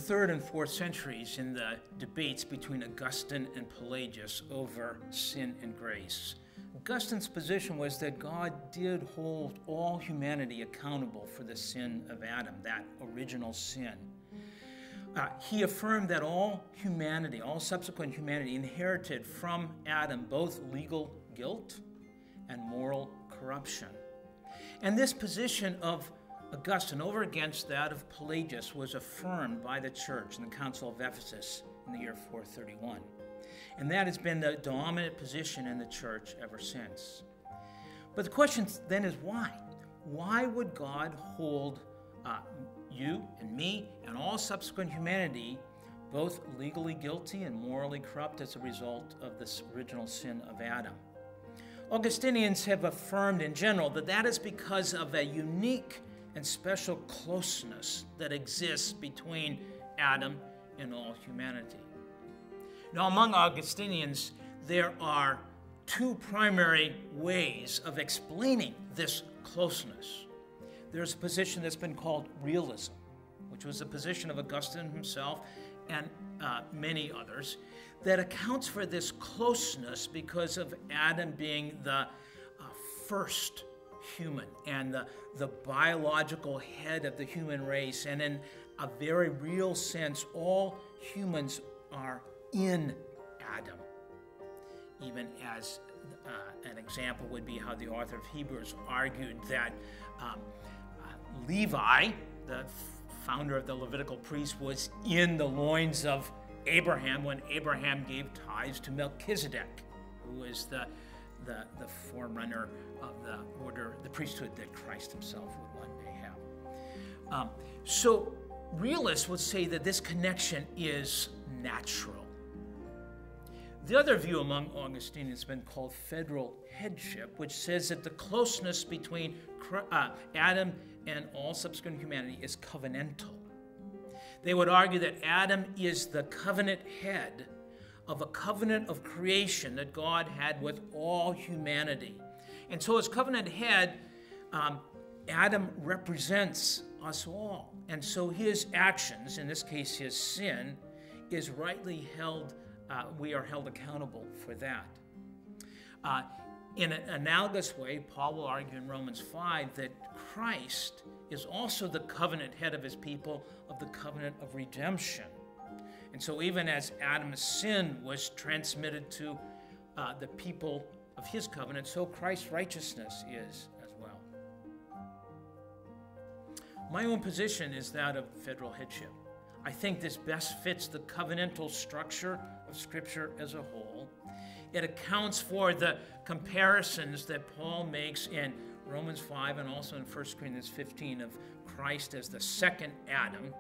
3rd and 4th centuries in the debates between Augustine and Pelagius over sin and grace. Augustine's position was that God did hold all humanity accountable for the sin of Adam, that original sin. He affirmed that all humanity, all subsequent humanity, inherited from Adam both legal guilt and moral corruption. And this position of Augustine over against that of Pelagius was affirmed by the church in the Council of Ephesus in the year 431. And that has been the dominant position in the church ever since. But the question then is why? Why would God hold you and me and all subsequent humanity both legally guilty and morally corrupt as a result of this original sin of Adam? Augustinians have affirmed in general that that is because of a unique and special closeness that exists between Adam and all humanity. Now, among Augustinians, there are two primary ways of explaining this closeness. There's a position that's been called realism, which was a position of Augustine himself and many others, that accounts for this closeness because of Adam being the first human and the biological head of the human race. And in a very real sense, all humans are in Adam. Even as an example would be how the author of Hebrews argued that Levi, the founder of the Levitical priest, was in the loins of Abraham when Abraham gave tithes to Melchizedek, who is the forerunner of the order, the priesthood that Christ himself would one day have. So realists would say that this connection is natural. The other view among Augustinians has been called federal headship, which says that the closeness between Adam and all subsequent humanity is covenantal. They would argue that Adam is the covenant head of a covenant of creation that God had with all humanity. And so as covenant head, Adam represents us all. And so his actions, in this case his sin, is rightly held, we are held accountable for that. In an analogous way, Paul will argue in Romans 5 that Christ is also the covenant head of his people of the covenant of redemption. And so even as Adam's sin was transmitted to the people of his covenant, so Christ's righteousness is as well. My own position is that of federal headship. I think this best fits the covenantal structure of Scripture as a whole. It accounts for the comparisons that Paul makes in Romans 5 and also in 1 Corinthians 15 of Christ as the second Adam,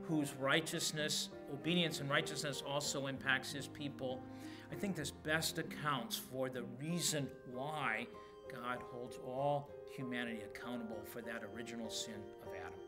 whose righteousness, obedience and righteousness also impacts his people. I think this best accounts for the reason why God holds all humanity accountable for that original sin of Adam.